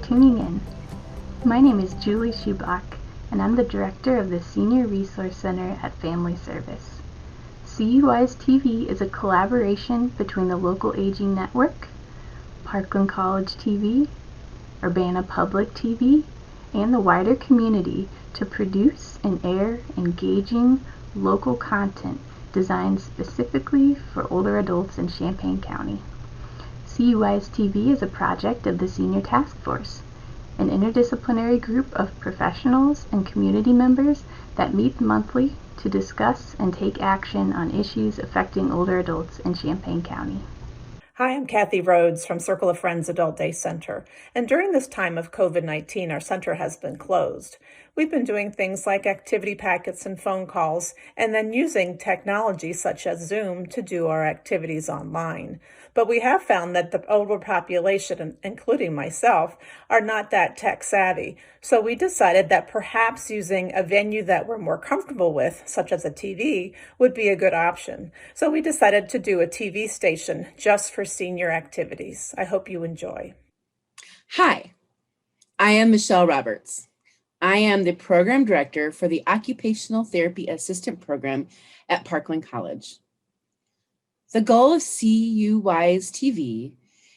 tuning in. My name is Julie Schubach, and I'm the director of the Senior Resource Center at Family Service. CUI's TV is a collaboration between the local aging network, Parkland College TV, Urbana Public TV, and the wider community to produce and air engaging local content designed specifically for older adults in Champaign County. CUI's TV is a project of the Senior Task Force, an interdisciplinary group of professionals and community members that meet monthly to discuss and take action on issues affecting older adults in Champaign County. Hi, I'm Kathy Rhodes from Circle of Friends Adult Day Center. And during this time of COVID-19, our center has been closed. We've been doing things like activity packets and phone calls, and then using technology such as Zoom to do our activities online. But we have found that the older population, including myself, are not that tech savvy. So we decided that perhaps using a venue that we're more comfortable with, such as a TV, would be a good option. So we decided to do a TV station just for senior activities. I hope you enjoy. Hi, I am Michelle Roberts. I am the program director for the Occupational Therapy Assistant Program at Parkland College. The goal of CUI's TV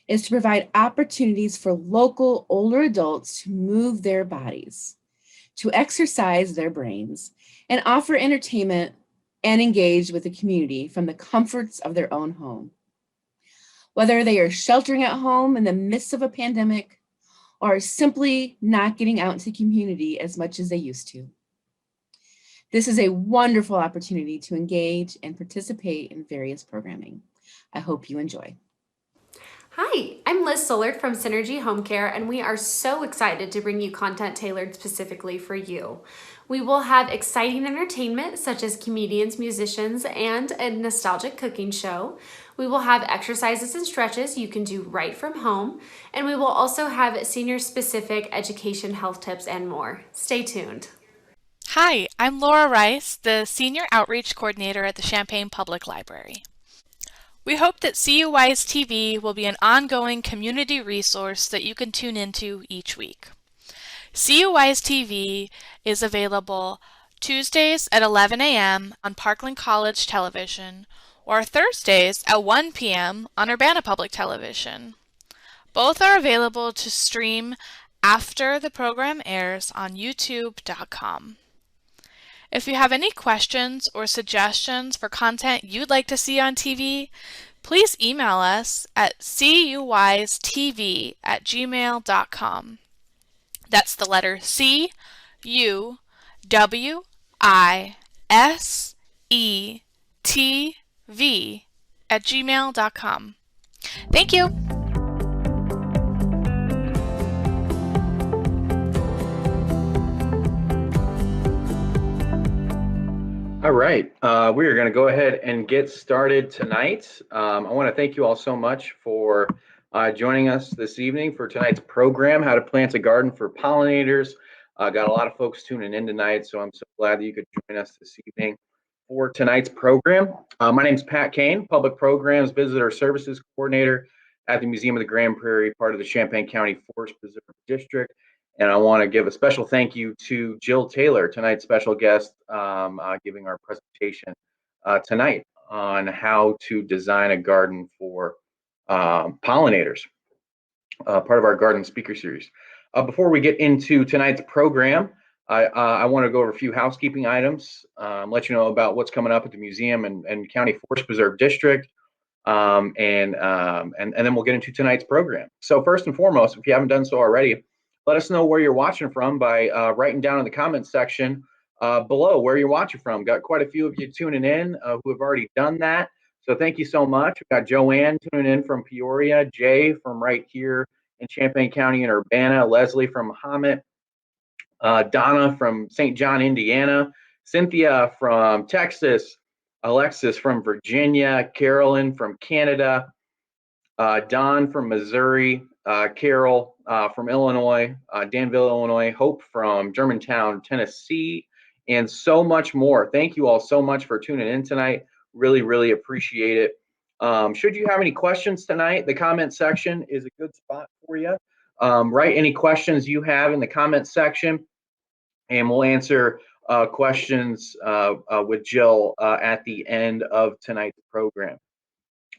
is to provide opportunities for local older adults to move their bodies, to exercise their brains, and offer entertainment and engage with the community from the comforts of their own home. Whether they are sheltering at home in the midst of a pandemic or simply not getting out into the community as much as they used to. This is a wonderful opportunity to engage and participate in various programming. I hope you enjoy. Hi, I'm Liz Sollard from Synergy Home Care, and we are so excited to bring you content tailored specifically for you. We will have exciting entertainment such as comedians, musicians, and a nostalgic cooking show. We will have exercises and stretches you can do right from home, and we will also have senior-specific education, health tips, and more. Stay tuned. Hi, I'm Laura Rice, the Senior Outreach Coordinator at the Champaign Public Library. We hope that CUI's TV will be an ongoing community resource that you can tune into each week. CUI's TV is available Tuesdays at 11 a.m. on Parkland College Television or Thursdays at 1 p.m. on Urbana Public Television. Both are available to stream after the program airs on youtube.com. If you have any questions or suggestions for content you'd like to see on TV, please email us at cuistv@gmail.com. That's the letter cuwissetv@gmail.com. Thank you. All right, we are going to go ahead and get started tonight. I want to thank you all so much for joining us this evening for tonight's program, How to Plant a Garden for Pollinators. Got a lot of folks tuning in tonight, so I'm so glad that you could join us this evening for tonight's program. My name is Pat Kane, Public Programs Visitor Services Coordinator at the Museum of the Grand Prairie, part of the Champaign County Forest Preserve District. And I want to give a special thank you to Jill Taylor, tonight's special guest, giving our presentation tonight on how to design a garden for pollinators, part of our garden speaker series. Before we get into tonight's program, I want to go over a few housekeeping items, let you know about what's coming up at the museum and County Forest Preserve District, and then we'll get into tonight's program. So first and foremost, if you haven't done so already, let us know where you're watching from by writing down in the comments section below where you're watching from. Got quite a few of you tuning in who have already done that. So thank you so much. We've got Joanne tuning in from Peoria, Jay from right here in Champaign County in Urbana, Leslie from Hammett, Donna from St. John, Indiana, Cynthia from Texas, Alexis from Virginia, Carolyn from Canada, Don from Missouri, Carol from Illinois, Danville, Illinois, Hope from Germantown, Tennessee, and so much more. Thank you all so much for tuning in tonight. Really, really appreciate it. Should you have any questions tonight, the comment section is a good spot for you. Write any questions you have in the comments section, and we'll answer questions with Jill at the end of tonight's program.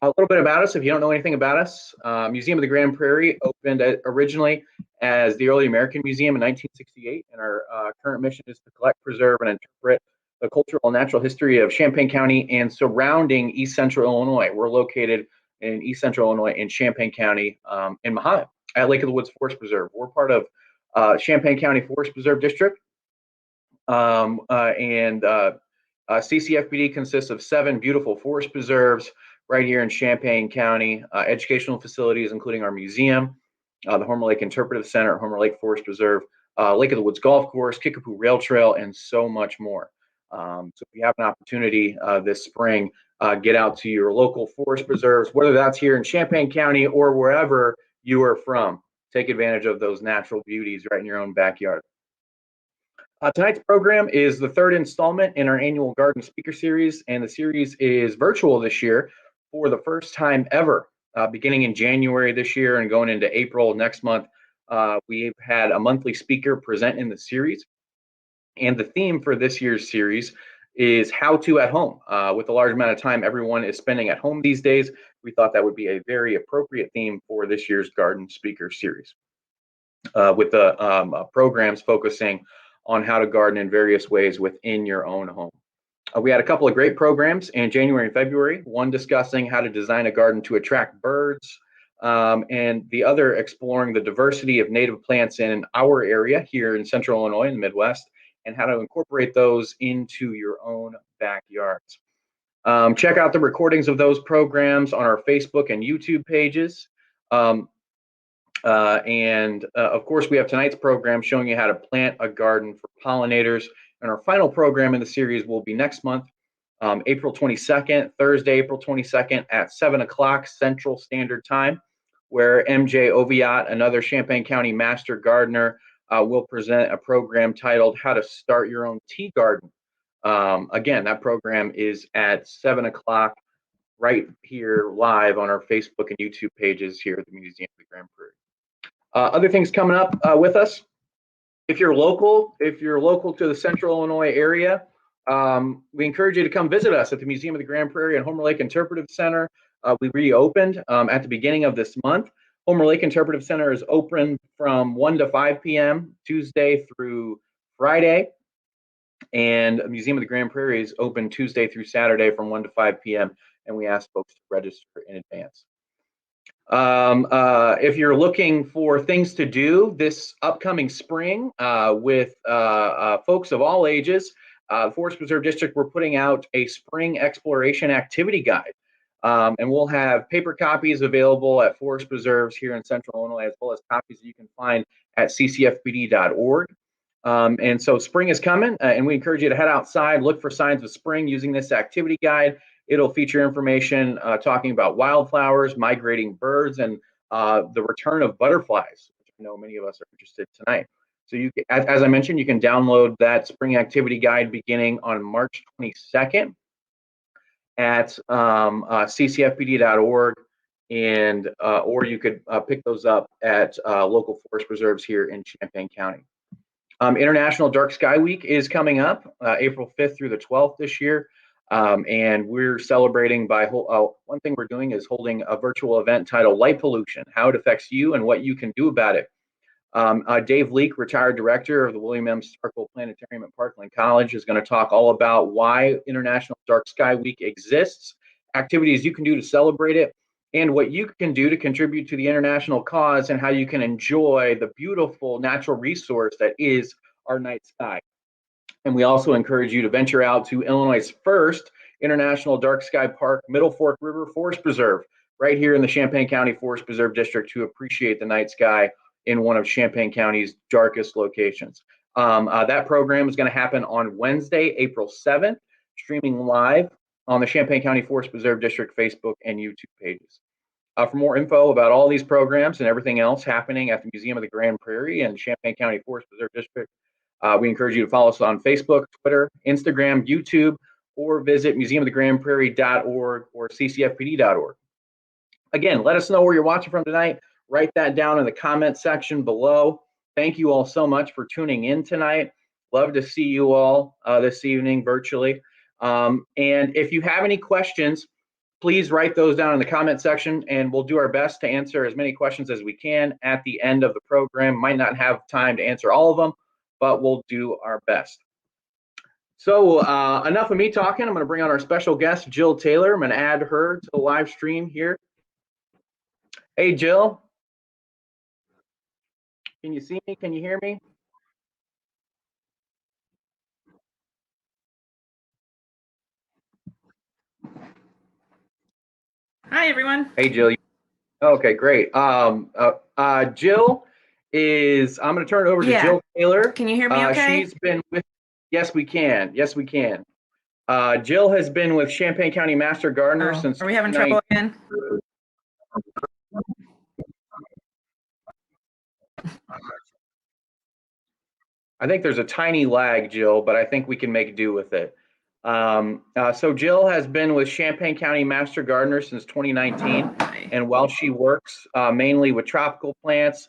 A little bit about us, if you don't know anything about us. Museum of the Grand Prairie opened originally as the Early American Museum in 1968, and our current mission is to collect, preserve, and interpret the cultural and natural history of Champaign County and surrounding East Central Illinois. We're located in East Central Illinois in Champaign County in Mahomet at Lake of the Woods Forest Preserve. We're part of Champaign County Forest Preserve District, CCFPD consists of 7 beautiful forest preserves right here in Champaign County, educational facilities, including our museum, the Homer Lake Interpretive Center, Homer Lake Forest Preserve, Lake of the Woods Golf Course, Kickapoo Rail Trail, and so much more. So if you have an opportunity this spring, get out to your local forest preserves, whether that's here in Champaign County or wherever you are from. Take advantage of those natural beauties right in your own backyard. Tonight's program is the 3rd installment in our annual Garden Speaker Series, and the series is virtual this year for the first time ever. Beginning in January this year and going into April next month, we've had a monthly speaker present in the series. And the theme for this year's series is how to at home. With the large amount of time everyone is spending at home these days, we thought that would be a very appropriate theme for this year's Garden Speaker Series. With the programs focusing on how to garden in various ways within your own home. We had a couple of great programs in January and February, one discussing how to design a garden to attract birds, and the other exploring the diversity of native plants in our area here in Central Illinois in the Midwest, and how to incorporate those into your own backyards. Check out the recordings of those programs on our Facebook and YouTube pages. Of course, we have tonight's program showing you how to plant a garden for pollinators. And our final program in the series will be next month, April 22nd, Thursday, April 22nd at 7 o'clock Central Standard Time, where MJ Oviat, another Champaign County Master Gardener, will present a program titled How to Start Your Own Tea Garden. Again, that program is at 7 o'clock right here live on our Facebook and YouTube pages here at the Museum of the Grand Prairie. Other things coming up with us. If you're local to the Central Illinois area, we encourage you to come visit us at the Museum of the Grand Prairie and Homer Lake Interpretive Center. We reopened at the beginning of this month. Homer Lake Interpretive Center is open from 1 to 5 p.m. Tuesday through Friday, and the Museum of the Grand Prairie is open Tuesday through Saturday from 1 to 5 p.m. and we ask folks to register in advance. If you're looking for things to do this upcoming spring with folks of all ages, Forest Preserve District, we're putting out a spring exploration activity guide. And we'll have paper copies available at forest preserves here in Central Illinois, as well as copies that you can find at ccfpd.org. And so spring is coming, and we encourage you to head outside, look for signs of spring using this activity guide. It'll feature information talking about wildflowers, migrating birds, and the return of butterflies, which I know many of us are interested tonight. So you, as I mentioned, you can download that spring activity guide beginning on March 22nd at ccfpd.org, and or you could pick those up at local forest preserves here in Champaign County. International Dark Sky Week is coming up April 5th through the 12th this year. And we're celebrating by one thing we're doing is holding a virtual event titled Light Pollution, How It Affects You and What You Can Do About It. Dave Leake, retired director of the William M. Starkville Planetarium at Parkland College, is going to talk all about why International Dark Sky Week exists, activities you can do to celebrate it, and what you can do to contribute to the international cause, and how you can enjoy the beautiful natural resource that is our night sky. And we also encourage you to venture out to Illinois' first International Dark Sky Park, Middle Fork River Forest Preserve, right here in the Champaign County Forest Preserve District, to appreciate the night sky in one of Champaign County's darkest locations. That program is going to happen on Wednesday, April 7th, streaming live on the Champaign County Forest Preserve District Facebook and YouTube pages. For more info about all these programs and everything else happening at the Museum of the Grand Prairie and Champaign County Forest Preserve District, we encourage you to follow us on Facebook, Twitter, Instagram, YouTube, or visit museumofthegrandprairie.org or ccfpd.org. Again, let us know where you're watching from tonight. write that down in the comment section below. Thank you all so much for tuning in tonight. Love to see you all this evening virtually. And if you have any questions, please write those down in the comment section, and we'll do our best to answer as many questions as we can at the end of the program. Might not have time to answer all of them, but we'll do our best. So enough of me talking. I'm going to bring on our special guest, Jill Taylor. I'm going to add her to the live stream here. Hey, Jill. Can you see me? Can you hear me? Hi, everyone. Hey, Jill. Okay, great. Jill is, I'm going to turn it over to Jill Taylor. Can you hear me okay? She's been with, yes, we can. Yes, we can. Jill has been with Champaign County Master Gardener since. Are we having trouble again? I think there's a tiny lag, Jill, but I think we can make do with it. So Jill has been with Champaign County Master Gardener since 2019, and while she works mainly with tropical plants,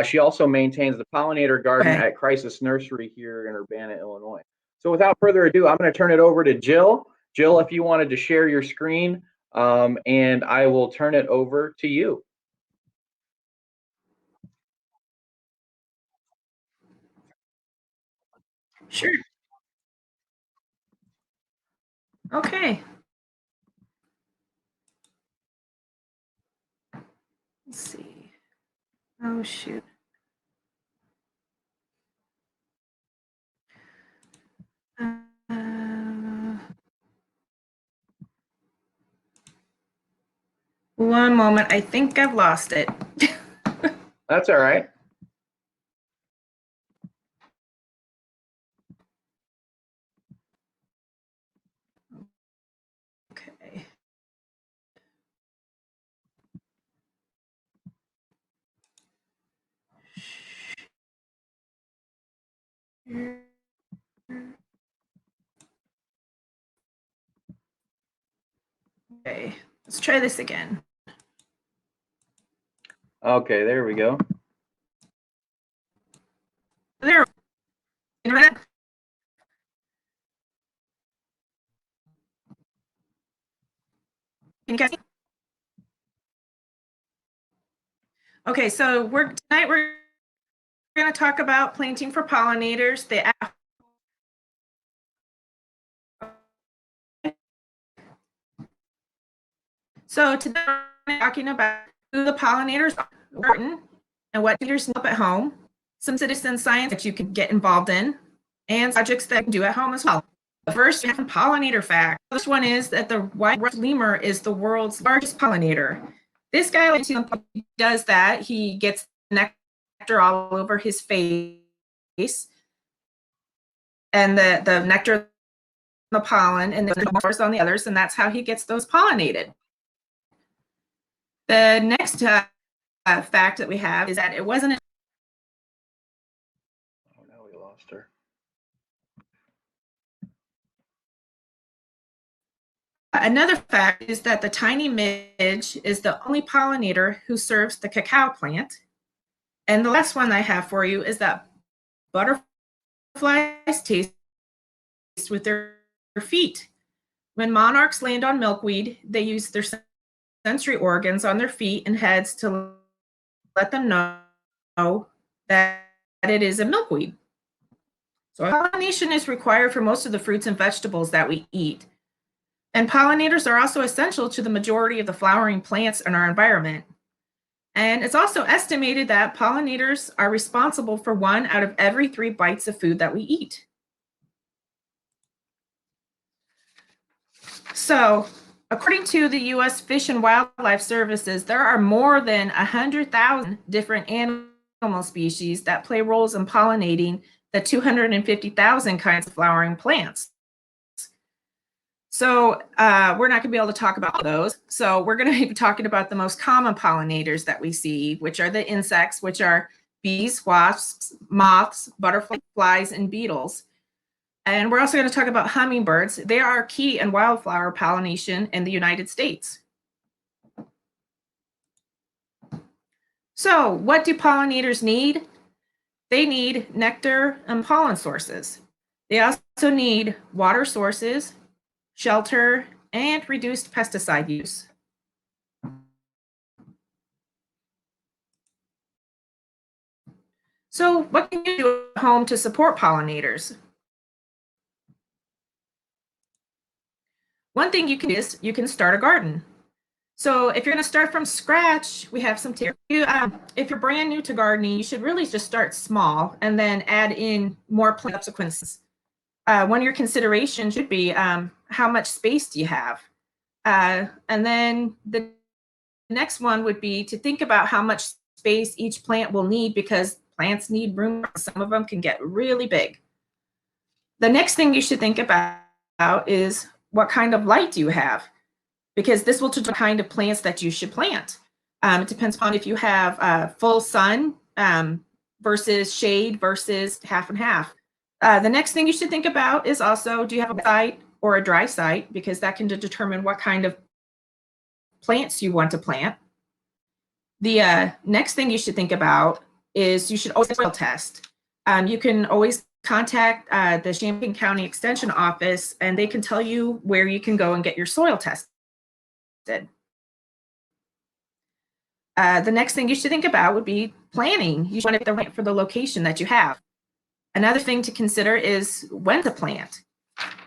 she also maintains the Pollinator Garden at Crisis Nursery here in Urbana, Illinois. So without further ado, I'm going to turn it over to Jill. Jill, if you wanted to share your screen, and I will turn it over to you. Sure. Okay. Let's see. Oh, shoot. One moment. I think I've lost it. That's all right. Okay. Okay, let's try this again. Okay, there we go. There. Can you guys? Okay, so tonight we're going to talk about planting for pollinators. So today we're talking about who the pollinators are and what leaders help at home, some citizen science that you can get involved in, and projects that you can do at home as well. The first is Pollinator Facts. This one is that the white-ruffed lemur is the world's largest pollinator. This guy does that. He gets nectar all over his face, and the nectar, the pollen, and the more on the others, and that's how he gets those pollinated. The next fact that we have is that it wasn't. Oh, now we lost her. Another fact is that the tiny midge is the only pollinator who serves the cacao plant. And the last one I have for you is that butterflies taste with their feet. When monarchs land on milkweed, they use their sensory organs on their feet and heads to let them know that it is a milkweed. So pollination is required for most of the fruits and vegetables that we eat. And pollinators are also essential to the majority of the flowering plants in our environment. And it's also estimated that pollinators are responsible for 1 out of every 3 bites of food that we eat. So, according to the U.S. Fish and Wildlife Services, there are more than 100,000 different animal species that play roles in pollinating the 250,000 kinds of flowering plants. So we're not going to be able to talk about those. So we're going to be talking about the most common pollinators that we see, which are the insects, which are bees, wasps, moths, butterflies, and beetles. And we're also going to talk about hummingbirds. They are key in wildflower pollination in the United States. So what do pollinators need? They need nectar and pollen sources. They also need water sources, shelter, and reduced pesticide use. So what can you do at home to support pollinators? One thing you can do is you can start a garden. So if you're going to start from scratch, we have some tips. If you're brand new to gardening, you should really just start small and then add in more plant subsequences. One of your considerations should be how much space do you have? And then the next one would be to think about how much space each plant will need, because plants need room. Some of them can get really big. The next thing you should think about is what kind of light do you have? Because this will determine the kind of plants that you should plant. It depends upon if you have full sun versus shade versus half and half. The next thing you should think about is also, do you have a wet site or a dry site? Because that can determine what kind of plants you want to plant. The next thing you should think about is you should always soil test. You can always contact the Champaign County Extension Office, and they can tell you where you can go and get your soil tested. The next thing you should think about would be planning. You want to get the right for the location that you have. Another thing to consider is when to plant.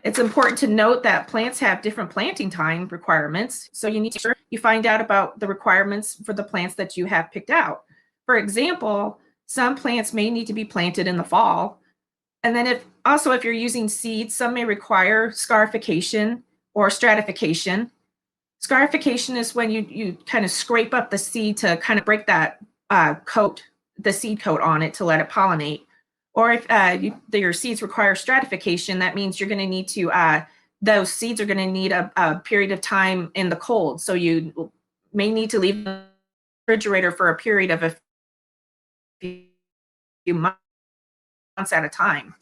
It's important to note that plants have different planting time requirements, so you need to make sure you find out about the requirements for the plants that you have picked out. For example, some plants may need to be planted in the fall. And then if you're using seeds, some may require scarification or stratification. Scarification is when you kind of scrape up the seed to kind of break that the seed coat on it to let it pollinate. Or if your seeds require stratification, that means you're going to need to, those seeds are going to need a period of time in the cold. So you may need to leave the refrigerator for a period of a few months at a time.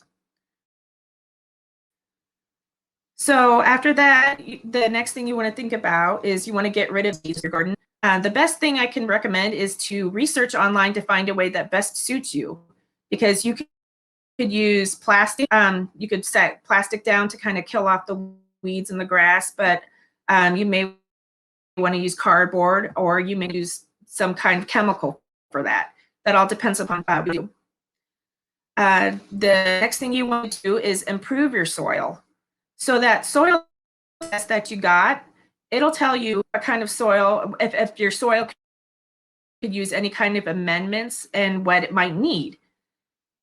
So after that, the next thing you want to think about is you want to get rid of weeds in your garden. The best thing I can recommend is to research online to find a way that best suits you, because you could use plastic. You could set plastic down to kind of kill off the weeds in the grass, but you may want to use cardboard, or you may use some kind of chemical for that. That all depends upon you. The next thing you want to do is improve your soil. So that soil test that you got, it'll tell you what kind of soil, if your soil could use any kind of amendments and what it might need.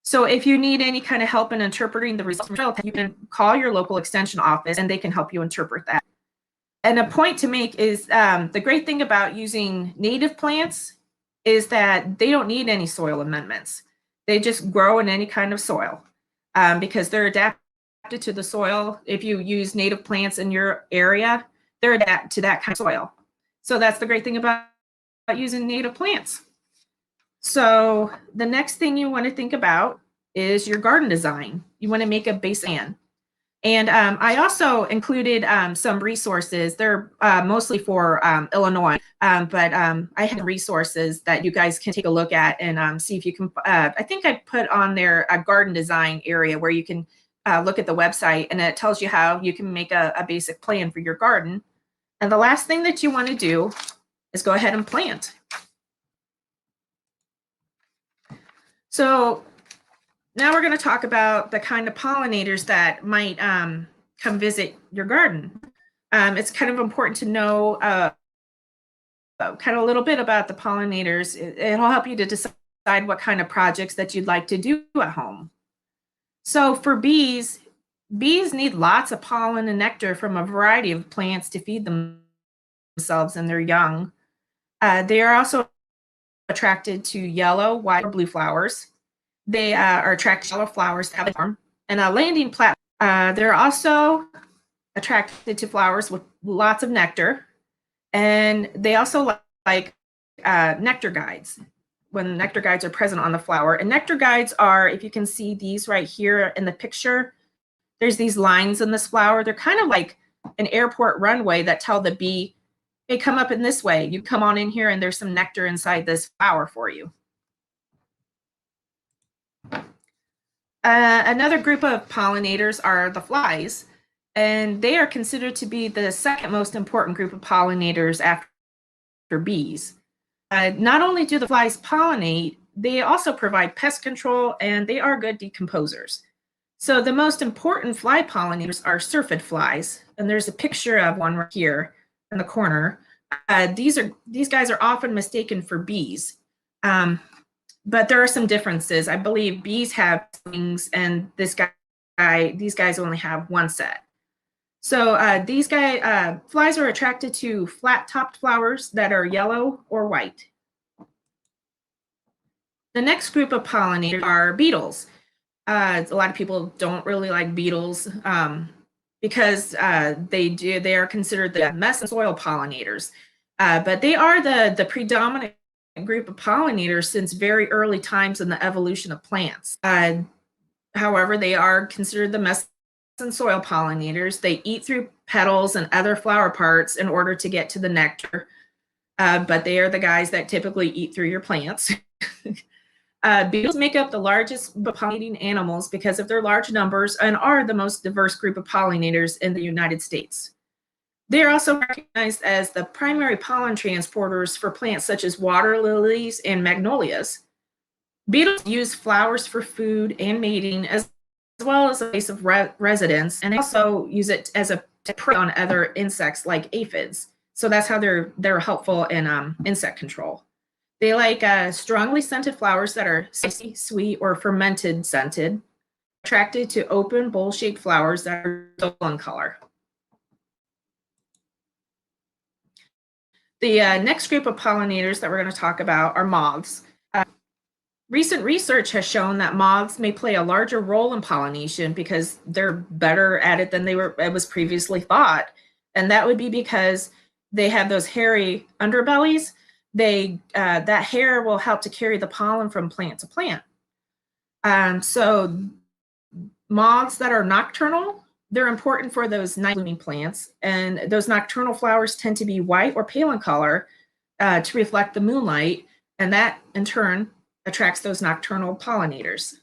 So if you need any kind of help in interpreting the results from soil test, you can call your local extension office and they can help you interpret that. And a point to make is the great thing about using native plants is that they don't need any soil amendments. They just grow in any kind of soil because they're adapted to the soil. If you use native plants in your area, they're adapted to that kind of soil. So that's the great thing about using native plants. So the next thing you want to think about is your garden design. You want to make a base plan. And I also included some resources. They're mostly for Illinois, but I have resources that you guys can take a look at and see if you can. I think I put on there a garden design area where you can look at the website, and it tells you how you can make a basic plan for your garden. And the last thing that you want to do is go ahead and plant. So now we're going to talk about the kind of pollinators that might come visit your garden. It's kind of important to know kind of a little bit about the pollinators. It'll help you to decide what kind of projects that you'd like to do at home. So for bees need lots of pollen and nectar from a variety of plants to feed themselves and their young. They are also attracted to yellow, white, or blue flowers. They are attracted to yellow flowers that have a form. And a landing platform, they're also attracted to flowers with lots of nectar. And they also like nectar guides, when nectar guides are present on the flower. And nectar guides are, if you can see these right here in the picture, there's these lines in this flower. They're kind of like an airport runway that tell the bee They come up in this way. You come on in here and there's some nectar inside this flower for you. Another group of pollinators are the flies, and they are considered to be the second most important group of pollinators after bees. Not only do the flies pollinate, they also provide pest control, and they are good decomposers. So the most important fly pollinators are syrphid flies, and there's a picture of one right here in the corner. These guys are often mistaken for bees, but there are some differences. I believe bees have wings, and these guys only have one set. So flies are attracted to flat-topped flowers that are yellow or white. The next group of pollinators are beetles. A lot of people don't really like beetles because they are considered the mess and soil pollinators. But they are the predominant group of pollinators since very early times in the evolution of plants. However, they are considered the mess and soil pollinators. They eat through petals and other flower parts in order to get to the nectar, but they are the guys that typically eat through your plants. Beetles make up the largest pollinating animals because of their large numbers and are the most diverse group of pollinators in the United States. They are also recognized as the primary pollen transporters for plants such as water lilies and magnolias. Beetles use flowers for food and mating as well as a place of residence, and they also use it as a prey on other insects like aphids. So that's how they're helpful in insect control. They like strongly scented flowers that are spicy, sweet, or fermented scented, attracted to open bowl-shaped flowers that are dull in color. The next group of pollinators that we're going to talk about are moths. Recent research has shown that moths may play a larger role in pollination because they're better at it than it was previously thought. And that would be because they have those hairy underbellies. That hair will help to carry the pollen from plant to plant. So moths that are nocturnal, they're important for those night blooming plants. And those nocturnal flowers tend to be white or pale in color to reflect the moonlight. And that in turn attracts those nocturnal pollinators.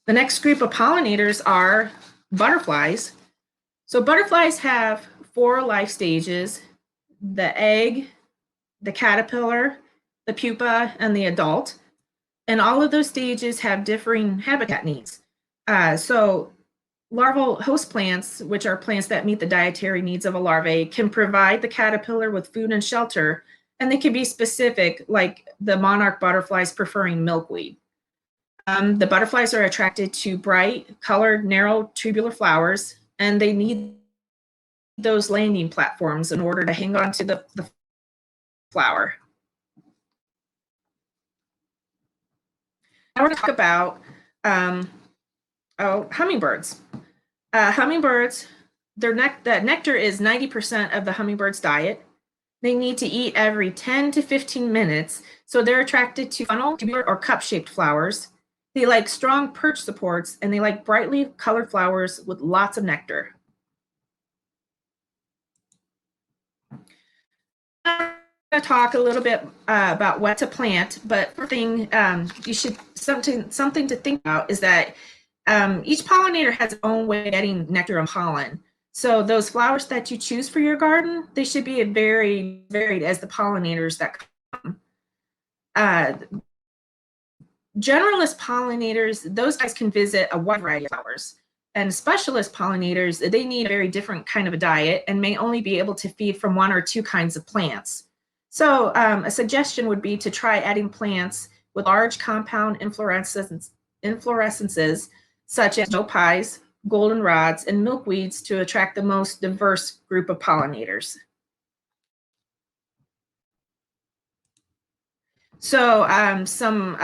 The next group of pollinators are butterflies. So butterflies have 4 life stages: the egg, the caterpillar, the pupa, and the adult. And all of those stages have differing habitat needs. So larval host plants, which are plants that meet the dietary needs of a larvae, can provide the caterpillar with food and shelter. And they can be specific, like the monarch butterflies preferring milkweed. The butterflies are attracted to bright, colored, narrow, tubular flowers, and they need those landing platforms in order to hang on to the flower. Now we're going to talk about hummingbirds. Hummingbirds, the nectar is 90% of the hummingbird's diet. They need to eat every 10 to 15 minutes, so they're attracted to funnel, tubular, or cup-shaped flowers. They like strong perch supports, and they like brightly colored flowers with lots of nectar. I'm going to talk a little bit about what to plant, but first thing you should something to think about is that each pollinator has its own way of getting nectar and pollen. So those flowers that you choose for your garden, they should be very varied as the pollinators that come. Generalist pollinators, those guys can visit a wide variety of flowers. And specialist pollinators, they need a very different kind of a diet and may only be able to feed from 1 or 2 kinds of plants. So a suggestion would be to try adding plants with large compound inflorescences such as snow pies, goldenrods, and milkweeds to attract the most diverse group of pollinators. So some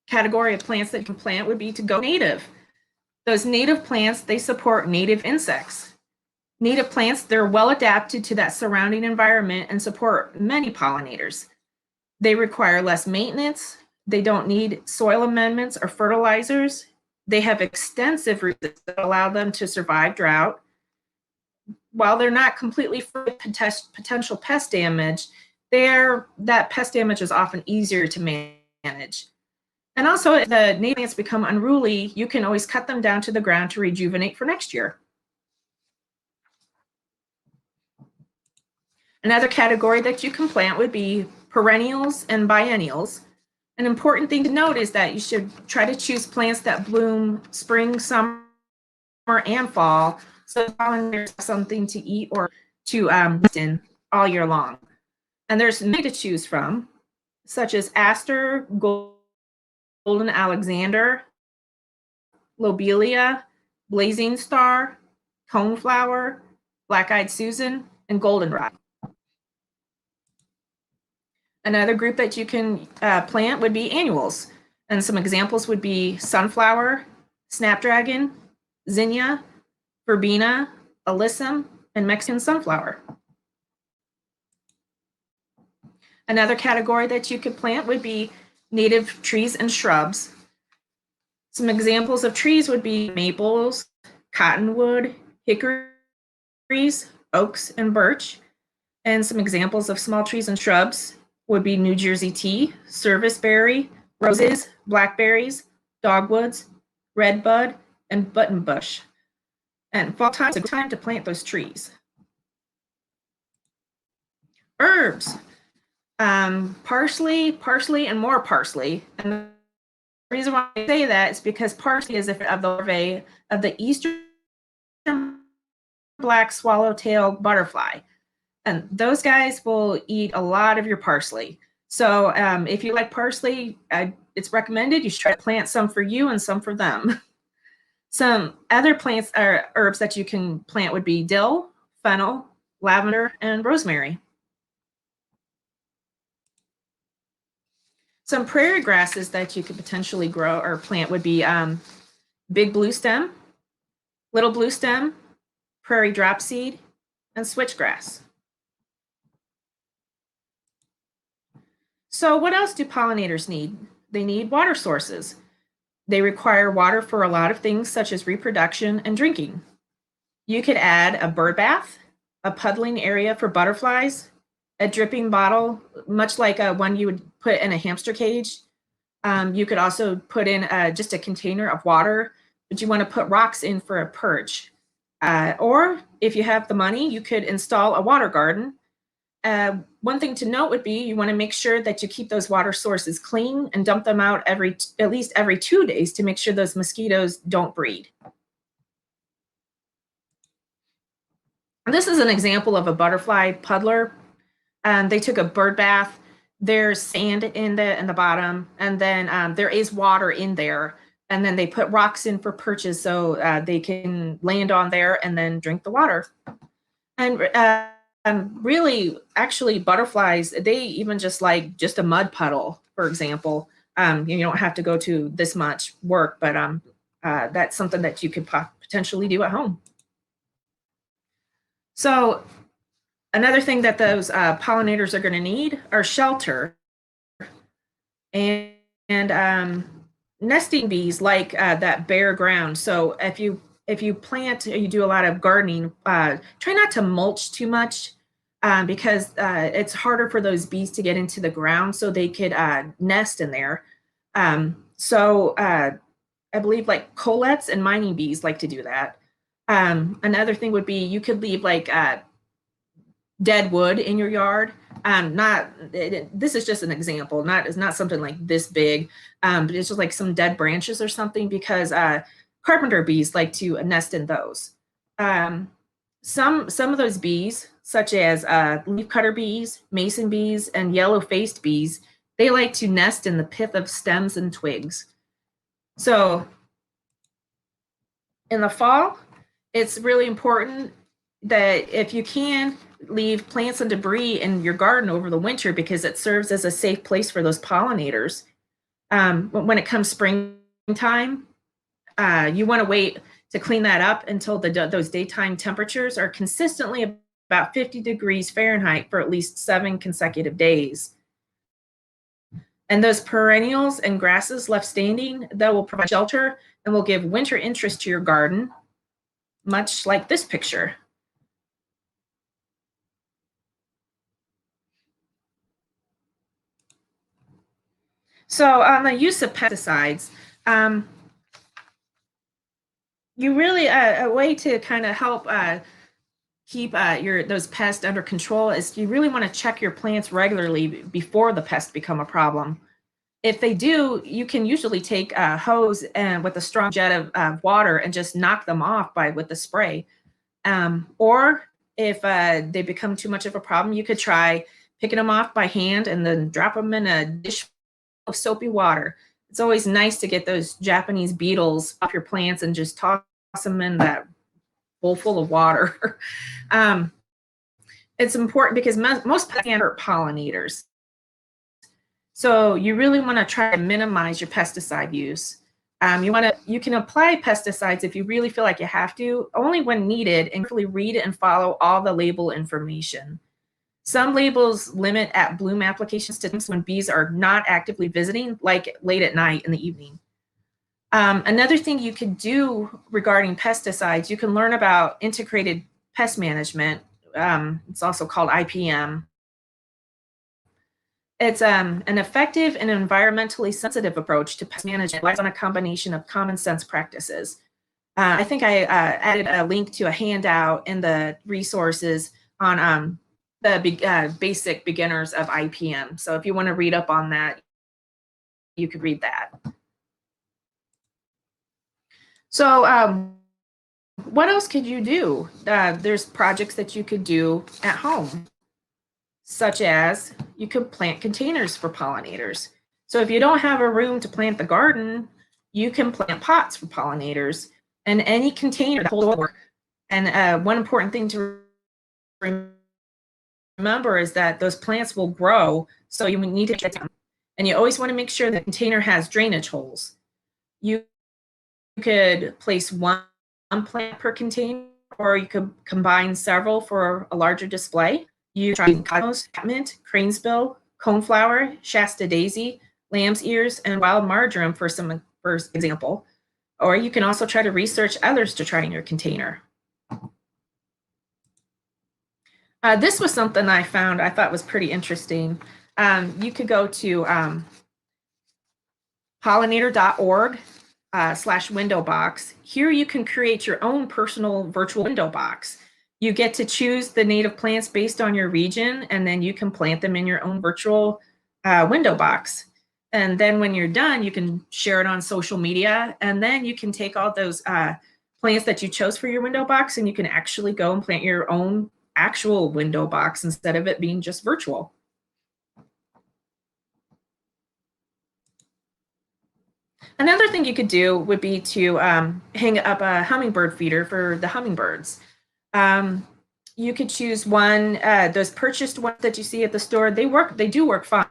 category of plants that you can plant would be to go native. Those native plants, they support native insects. Native plants, they're well adapted to that surrounding environment and support many pollinators. They require less maintenance. They don't need soil amendments or fertilizers. They have extensive roots that allow them to survive drought. while they're not completely free of potential pest damage, that pest damage is often easier to manage. And also, if the native plants become unruly, you can always cut them down to the ground to rejuvenate for next year. Another category that you can plant would be perennials and biennials. An important thing to note is that you should try to choose plants that bloom spring, summer, and fall, so pollinators have something to eat or to in all year long. And there's many to choose from, such as aster, golden Alexander, lobelia, blazing star, coneflower, black-eyed Susan, and goldenrod. Another group that you can plant would be annuals. And some examples would be sunflower, snapdragon, zinnia, verbena, alyssum, and Mexican sunflower. Another category that you could plant would be native trees and shrubs. Some examples of trees would be maples, cottonwood, hickories, oaks, and birch. And some examples of small trees and shrubs would be New Jersey tea, serviceberry, roses, blackberries, dogwoods, redbud, and buttonbush. And fall time is a good time to plant those trees. Herbs, parsley, and more parsley. And the reason why I say that is because parsley is of the larvae of the eastern black swallowtail butterfly. And those guys will eat a lot of your parsley. So if you like parsley, it's recommended you should try to plant some for you and some for them. Some other plants or herbs that you can plant would be dill, fennel, lavender, and rosemary. Some prairie grasses that you could potentially grow or plant would be big blue stem, little blue stem, prairie dropseed, and switchgrass. So what else do pollinators need? They need water sources. They require water for a lot of things such as reproduction and drinking. You could add a bird bath, a puddling area for butterflies, a dripping bottle, much like one you would put in a hamster cage. You could also put in just a container of water, but you want to put rocks in for a perch. Or if you have the money, you could install a water garden. One thing to note would be you want to make sure that you keep those water sources clean and dump them out at least every 2 days to make sure those mosquitoes don't breed. And this is an example of a butterfly puddler. They took a bird bath. There's sand in the bottom, and then there is water in there. And then they put rocks in for perches so they can land on there and then drink the water. And really, actually, butterflies, they even just like just a mud puddle, for example. You don't have to go to this much work, but that's something that you could potentially do at home. So another thing that those pollinators are going to need are shelter and nesting bees like that bare ground. So if you plant, you do a lot of gardening, try not to mulch too much because it's harder for those bees to get into the ground so they could nest in there. So I believe like colettes and mining bees like to do that. Another thing would be you could leave like dead wood in your yard. This is just an example, it's not something like this big, but it's just like some dead branches or something because carpenter bees like to nest in those. Some of those bees, such as leafcutter bees, mason bees, and yellow-faced bees, they like to nest in the pith of stems and twigs. So in the fall, it's really important that if you can, leave plants and debris in your garden over the winter because it serves as a safe place for those pollinators. When it comes springtime, you want to wait to clean that up until those daytime temperatures are consistently about 50 degrees Fahrenheit for at least 7 consecutive days. And those perennials and grasses left standing, that will provide shelter and will give winter interest to your garden, much like this picture. So on the use of pesticides, you really, a way to kind of help keep those pests under control is you really want to check your plants regularly before the pests become a problem. If they do, you can usually take a hose and with a strong jet of water and just knock them off with the spray. Or if they become too much of a problem, you could try picking them off by hand and then drop them in a dish of soapy water. It's always nice to get those Japanese beetles off your plants and just toss them in that bowl full of water. It's important because most pests can hurt pollinators. So you really want to try to minimize your pesticide use. You can apply pesticides if you really feel like you have to, only when needed, and really read and follow all the label information. Some labels limit at bloom applications to times when bees are not actively visiting, like late at night in the evening. Another thing you could do regarding pesticides, you can learn about integrated pest management. It's also called IPM. It's an effective and environmentally sensitive approach to pest management. It relies on a combination of common sense practices. I think I added a link to a handout in the resources on the basic beginners of IPM. So if you want to read up on that, you could read that. So what else could you do? There's projects that you could do at home, such as you could plant containers for pollinators. So if you don't have a room to plant the garden, you can plant pots for pollinators and any container that holds water. And one important thing to remember is that those plants will grow, so you need to get them. And you always want to make sure the container has drainage holes. You could place one plant per container, or you could combine several for a larger display. You try cosmos, catmint, cranesbill, coneflower, Shasta daisy, lamb's ears, and wild marjoram for example. Or you can also try to research others to try in your container. This was something I found I thought was pretty interesting. You could go to pollinator.org/window box. Here you can create your own personal virtual window box. You get to choose the native plants based on your region, and then you can plant them in your own virtual window box. And then when you're done, you can share it on social media, and then you can take all those plants that you chose for your window box, and you can actually go and plant your own actual window box instead of it being just virtual. Another thing you could do would be to hang up a hummingbird feeder for the hummingbirds. You could choose one, those purchased ones that you see at the store. They do work fine.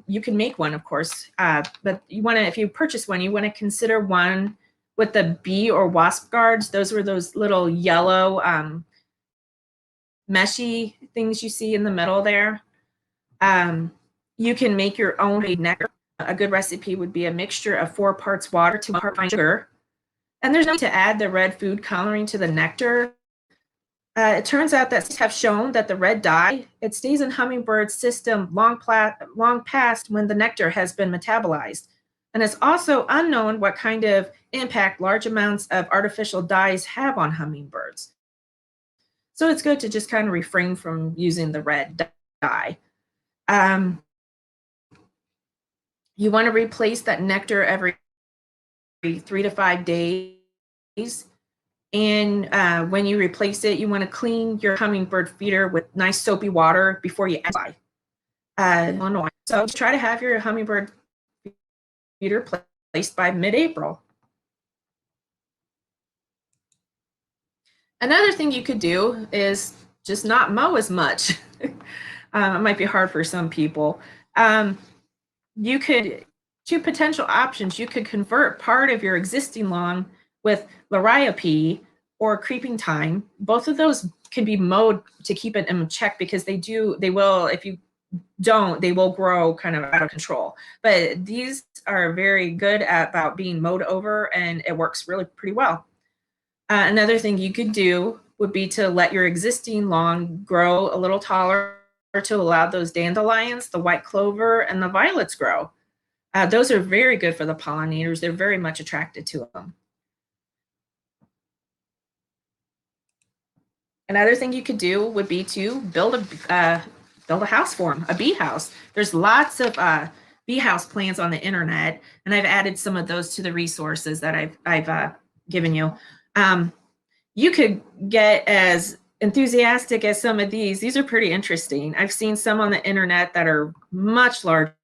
You can make one, of course, but if you purchase one, you want to consider one with the bee or wasp guards. Those were those little yellow meshy things you see in the middle there. You can make your own nectar. A good recipe would be a mixture of 4 parts water, 2 parts fine sugar. And there's no need to add the red food coloring to the nectar. It turns out that studies have shown that the red dye, it stays in hummingbird system long past when the nectar has been metabolized. And it's also unknown what kind of impact large amounts of artificial dyes have on hummingbirds. So it's good to just kind of refrain from using the red dye. You want to replace that nectar every 3 to 5 days. And when you replace it, you want to clean your hummingbird feeder with nice soapy water before you add Illinois. So try to have your hummingbird feeder placed by mid-April. Another thing you could do is just not mow as much. It might be hard for some people. You could, 2 potential options, you could convert part of your existing lawn with liriope or creeping thyme. Both of those can be mowed to keep it in check because they will, if you don't, they will grow kind of out of control. But these are very good about being mowed over, and it works really pretty well. Another thing you could do would be to let your existing lawn grow a little taller to allow those dandelions, the white clover, and the violets grow. Those are very good for the pollinators. They're very much attracted to them. Another thing you could do would be to build a house for them, a bee house. There's lots of bee house plans on the internet, and I've added some of those to the resources that I've given you. You could get as enthusiastic as some of these. These are pretty interesting. I've seen some on the internet that are much larger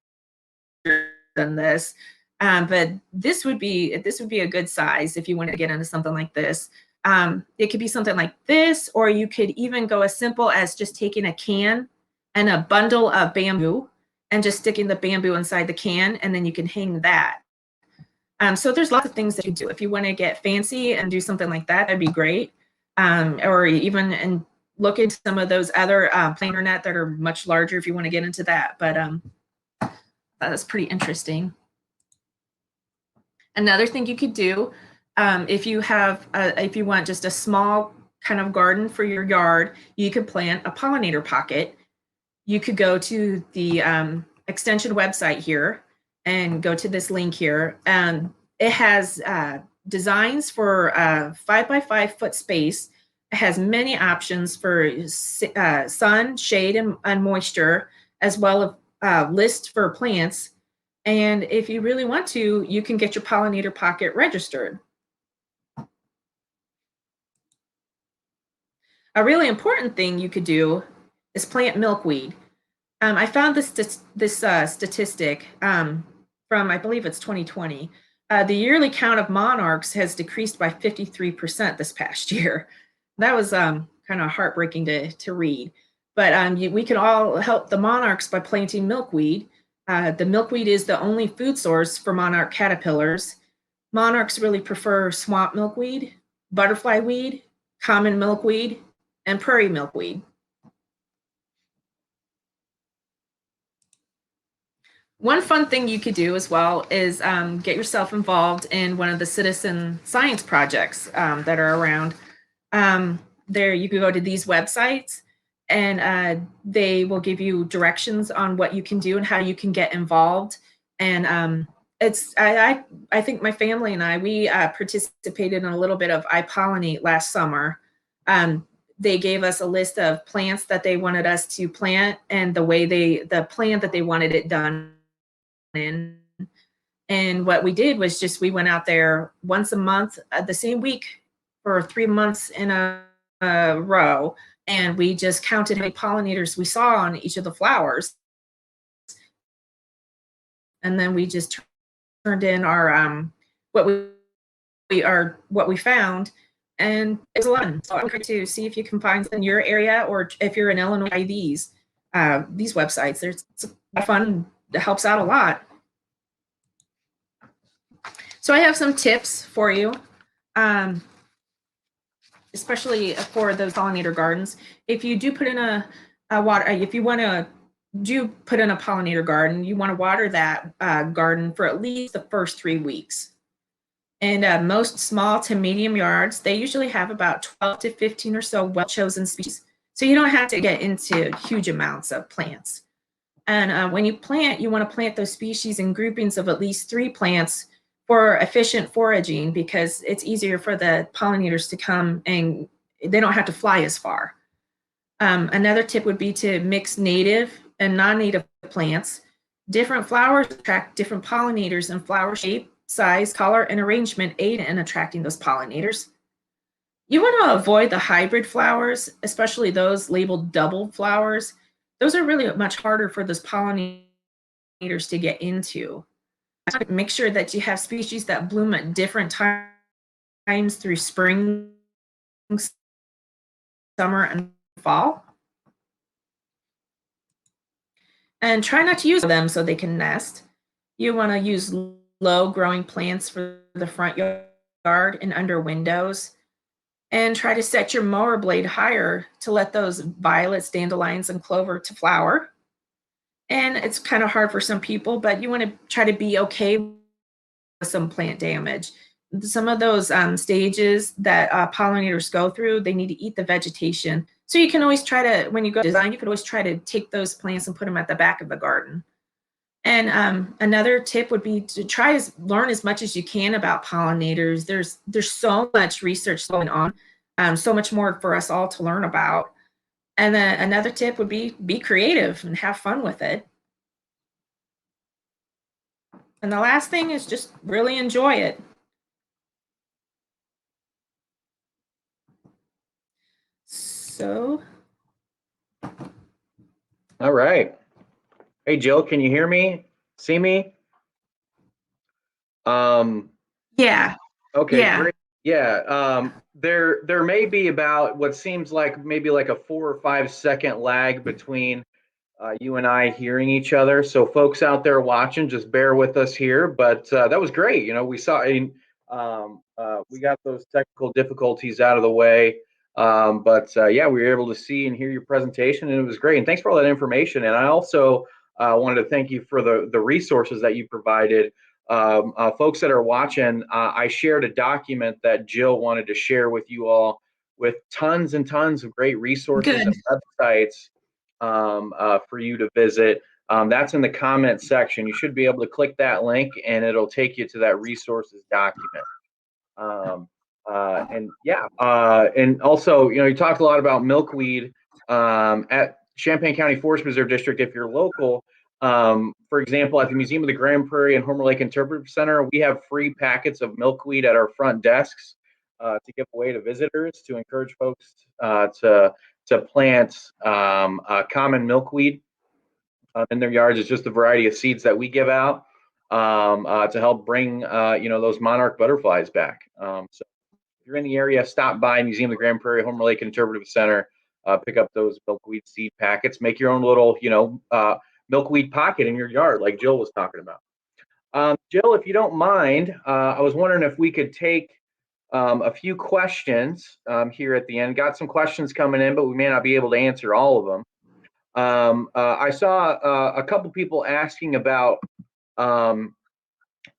than this, but this would be a good size if you wanted to get into something like this. It could be something like this, or you could even go as simple as just taking a can and a bundle of bamboo and just sticking the bamboo inside the can, and then you can hang that. So there's lots of things that you do. If you want to get fancy and do something like that, that'd be great. Or even and look into some of those other internet that are much larger if you want to get into that. But that's pretty interesting. Another thing you could do, if you want just a small kind of garden for your yard, you could plant a pollinator pocket. You could go to the extension website here and go to this link here. It has designs for 5x5 foot space. It has many options for sun, shade, and moisture, as well as a list for plants. And if you really want to, you can get your Pollinator Pocket registered. A really important thing you could do is plant milkweed. I found this statistic from, I believe it's 2020. The yearly count of monarchs has decreased by 53% this past year. That was kind of heartbreaking to read. But we can all help the monarchs by planting milkweed. The milkweed is the only food source for monarch caterpillars. Monarchs really prefer swamp milkweed, butterfly weed, common milkweed, and prairie milkweed. One fun thing you could do as well is get yourself involved in one of the citizen science projects that are around. There, you can go to these websites, and they will give you directions on what you can do and how you can get involved. And I think my family and we participated in a little bit of I Pollinate last summer. They gave us a list of plants that they wanted us to plant and the plan that they wanted it done in. And what we did was we went out there once a month, the same week for 3 months in a row, and we just counted how many pollinators we saw on each of the flowers. And then we just turned in our what we found, and it was a lot. So I would like to see if you can find in your area, or if you're in Illinois, these websites. It's fun. It helps out a lot. So I have some tips for you, especially for those pollinator gardens. If you do put in a pollinator garden, you want to water that garden for at least the first 3 weeks. And most small to medium yards, they usually have about 12 to 15 or so well-chosen species. So you don't have to get into huge amounts of plants. And when you plant, you want to plant those species in groupings of at least 3 plants for efficient foraging, because it's easier for the pollinators to come and they don't have to fly as far. Another tip would be to mix native and non-native plants. Different flowers attract different pollinators, and flower shape, size, color, and arrangement aid in attracting those pollinators. You want to avoid the hybrid flowers, especially those labeled double flowers. Those are really much harder for those pollinators to get into. Make sure that you have species that bloom at different times through spring, summer, and fall. And try not to use them so they can nest. You want to use low growing plants for the front yard and under windows. And try to set your mower blade higher to let those violets, dandelions, and clover to flower. And it's kind of hard for some people, but you want to try to be okay with some plant damage. Some of those stages that pollinators go through, they need to eat the vegetation. So you can always try to, when you go design, you could always try to take those plants and put them at the back of the garden. And another tip would be to try to learn as much as you can about pollinators. There's so much research going on, so much more for us all to learn about. And then another tip would be creative and have fun with it. And the last thing is just really enjoy it. So. All right. Hey, Jill, can you hear me? See me? Yeah. Okay, Yeah. great. Yeah. There may be about what seems like maybe like a 4 or 5 second lag between you and I hearing each other. So folks out there watching, just bear with us here. But that was great. You know, we saw, we got those technical difficulties out of the way. But yeah, we were able to see and hear your presentation, and it was great. And thanks for all that information. And I also wanted to thank you for the resources that you provided. Folks that are watching, I shared a document that Jill wanted to share with you all with tons and tons of great resources and websites for you to visit. That's in the comment section. You should be able to click that link and it'll take you to that resources document. And yeah, and also, you know, you talked a lot about milkweed at Champaign County Forest Preserve District. If you're local, for example, at the Museum of the Grand Prairie and Homer Lake Interpretive Center, we have free packets of milkweed at our front desks to give away to visitors to encourage folks to plant common milkweed in their yards. It's just a variety of seeds that we give out to help bring you know, those monarch butterflies back. So if you're in the area, stop by Museum of the Grand Prairie, Homer Lake Interpretive Center, pick up those milkweed seed packets, make your own little, you know, milkweed pocket in your yard, like Jill was talking about. Jill, if you don't mind, I was wondering if we could take a few questions here at the end. Got some questions coming in, but we may not be able to answer all of them. I saw a couple people asking about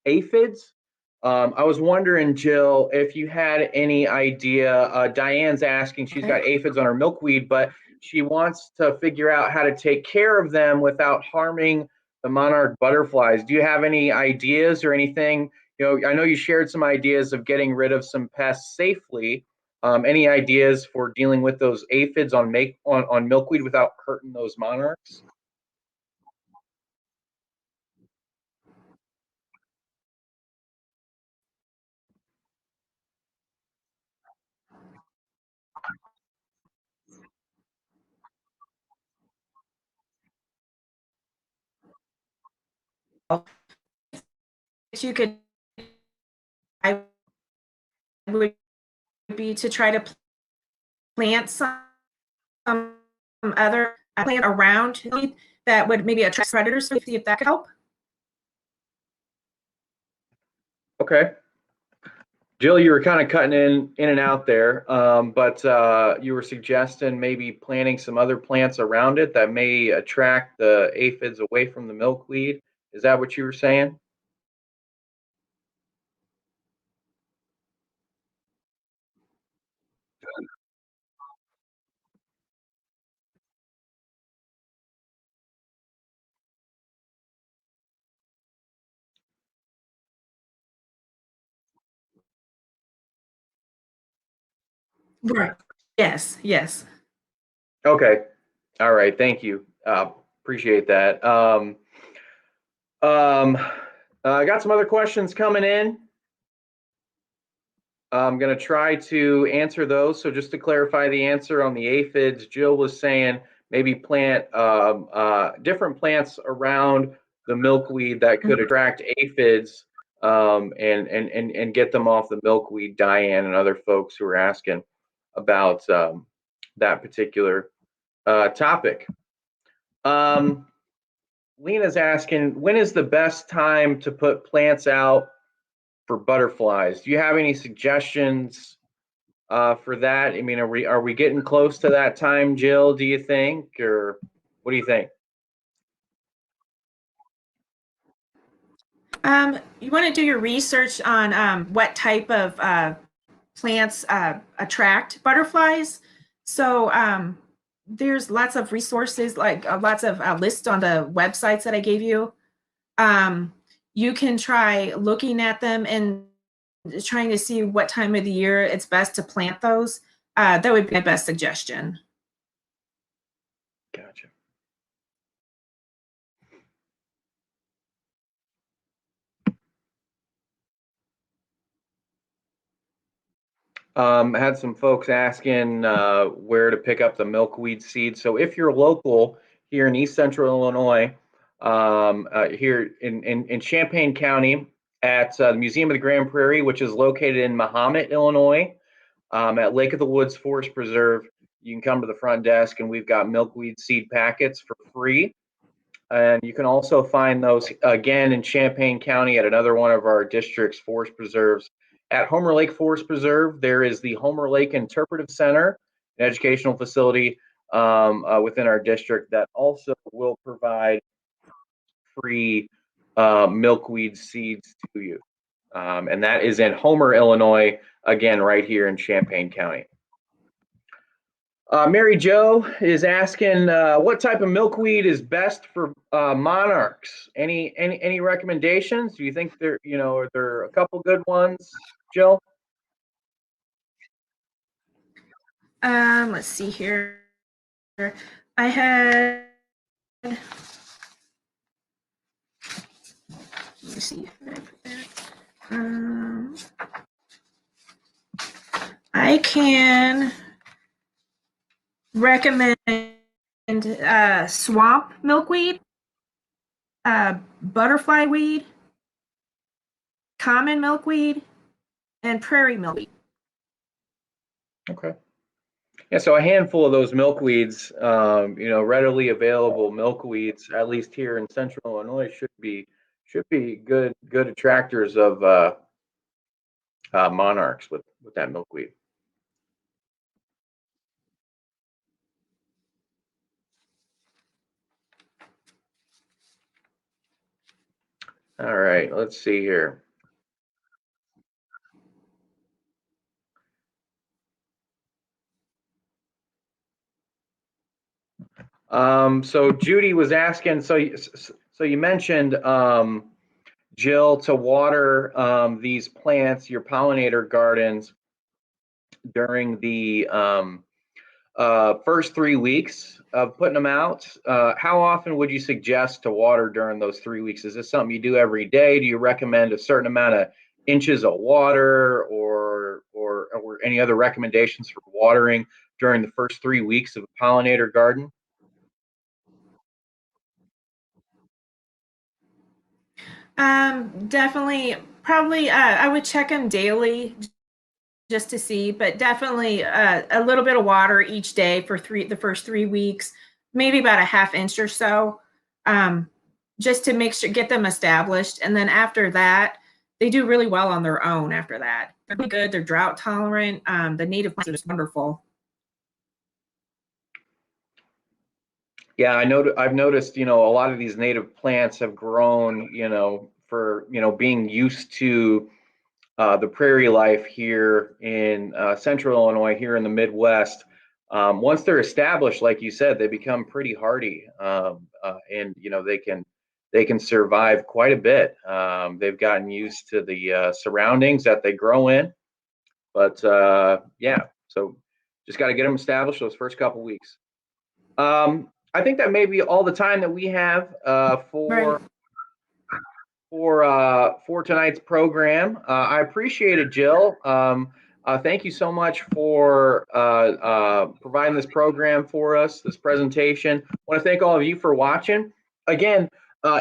aphids. I was wondering, Jill, if you had any idea. Diane's asking, she's got aphids on her milkweed, but she wants to figure out how to take care of them without harming the monarch butterflies. Do you have any ideas or anything? You know, I know you shared some ideas of getting rid of some pests safely. Any ideas for dealing with those aphids on milkweed without hurting those monarchs? You could, I would be to try to plant some other plant around that would maybe attract predators. So see if that could help. Okay. Jill, you were kind of cutting in and out there, but you were suggesting maybe planting some other plants around it that may attract the aphids away from the milkweed. Is that what you were saying? Right. Yes. Yes. Okay. All right. Thank you. Appreciate that. I got some other questions coming in. I'm going to try to answer those. So just to clarify the answer on the aphids, Jill was saying maybe plant different plants around the milkweed that could attract aphids and get them off the milkweed. Diane and other folks who are asking about that particular topic. Lena's asking, when is the best time to put plants out for butterflies? Do you have any suggestions for that? I mean, are we getting close to that time, Jill, do you think? Or what do you think? You want to do your research on what type of plants attract butterflies. So there's lots of resources, like lots of lists on the websites that I gave you. You can try looking at them and trying to see what time of the year it's best to plant those. That would be my best suggestion. Gotcha. Had some folks asking where to pick up the milkweed seed. So if you're local here in East Central Illinois, here in Champaign County at the Museum of the Grand Prairie, which is located in Mahomet, Illinois, at Lake of the Woods Forest Preserve, you can come to the front desk and we've got milkweed seed packets for free. And you can also find those again in Champaign County at another one of our district's forest preserves. At Homer Lake Forest Preserve, there is the Homer Lake Interpretive Center, an educational facility within our district that also will provide free milkweed seeds to you. And that is in Homer, Illinois, again, right here in Champaign County. Mary Jo is asking what type of milkweed is best for monarchs. Any recommendations? Do you think there, are there a couple good ones, Jill? Let's see here. I had. Let me see. I can recommend swamp milkweed, butterfly weed, common milkweed, and prairie milkweed. Okay. Yeah, so a handful of those milkweeds, readily available milkweeds, at least here in Central Illinois, should be good attractors of monarchs with that milkweed. All right, let's see here. So Judy was asking, so you mentioned, Jill, to water these plants, your pollinator gardens, during the first 3 weeks of putting them out. How often would you suggest to water during those 3 weeks? Is this something you do every day? Do you recommend a certain amount of inches of water, or any other recommendations for watering during the first 3 weeks of a pollinator garden? Definitely, probably, I would check them daily just to see, but definitely a little bit of water each day for the first 3 weeks, maybe about a ½ inch or so, just to make sure, get them established. And then after that, they do really well on their own after that. They're really good. They're drought tolerant. The native plants are just wonderful. Yeah, I've noticed, a lot of these native plants have grown, for, being used to the prairie life here in Central Illinois, here in the Midwest. Once they're established, like you said, they become pretty hardy, and they can survive quite a bit. They've gotten used to the surroundings that they grow in, but yeah, so just got to get them established those first couple weeks. I think that may be all the time that we have for tonight's program. I appreciate it, Jill. Thank you so much for providing this program for us, this presentation. I want to thank all of you for watching. Again,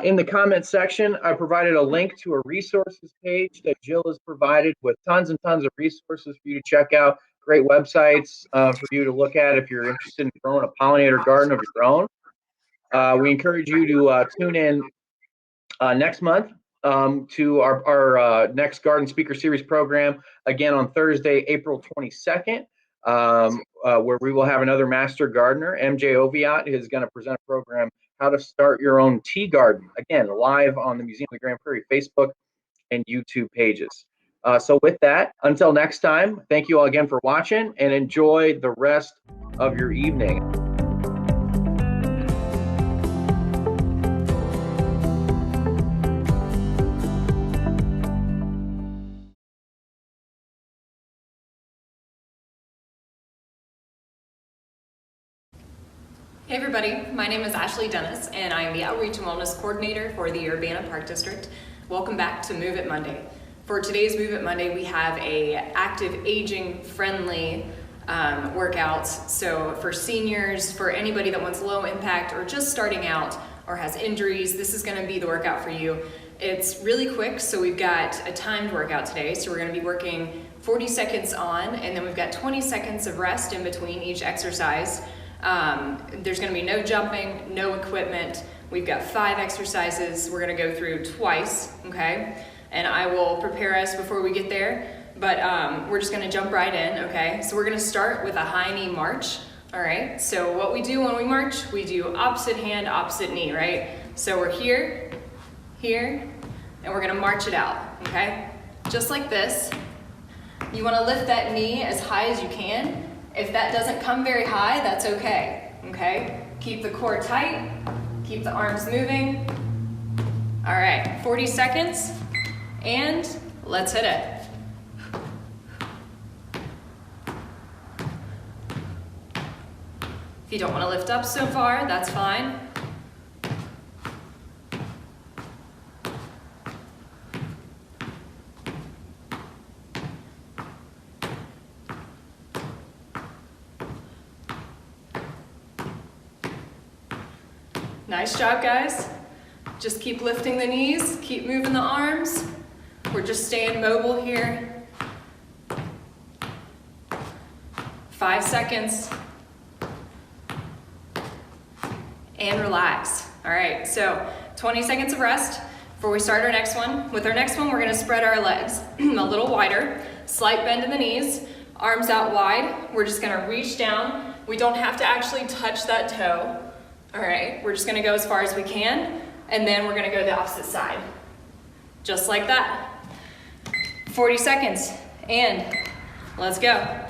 in the comments section, I provided a link to a resources page that Jill has provided with tons and tons of resources for you to check out. Great websites for you to look at if you're interested in growing a pollinator garden of your own. We encourage you to tune in next month to our next Garden Speaker Series program, again on Thursday, April 22nd, where we will have another master gardener. MJ Oviatt is going to present a program, How to Start Your Own Tea Garden, again, live on the Museum of the Grand Prairie Facebook and YouTube pages. So with that, until next time, thank you all again for watching and enjoy the rest of your evening. Hey everybody, my name is Ashley Dennis and I am the Outreach and Wellness Coordinator for the Urbana Park District. Welcome back to Move It Monday. For today's Move It Monday, we have a active aging friendly workouts. So for seniors, for anybody that wants low impact or just starting out or has injuries, this is gonna be the workout for you. It's really quick, so we've got a timed workout today. So we're gonna be working 40 seconds on, and then we've got 20 seconds of rest in between each exercise. There's gonna be no jumping, no equipment. We've got 5 exercises we're gonna go through twice, okay? And I will prepare us before we get there, but we're just gonna jump right in, okay? So we're gonna start with a high knee march, all right? So what we do when we march, we do opposite hand, opposite knee, right? So we're here, here, and we're gonna march it out, okay? Just like this. You wanna lift that knee as high as you can. If that doesn't come very high, that's okay, okay? Keep the core tight, keep the arms moving. All right, 40 seconds, and let's hit it. If you don't want to lift up so far, that's fine. Nice job, guys. Just keep lifting the knees, keep moving the arms. We're just staying mobile here. 5 seconds. And relax. All right, so 20 seconds of rest before we start our next one. With our next one, we're gonna spread our legs a little wider, slight bend in the knees, arms out wide. We're just gonna reach down. We don't have to actually touch that toe. All right, we're just gonna go as far as we can, and then we're gonna go the opposite side. Just like that. 40 seconds, and let's go.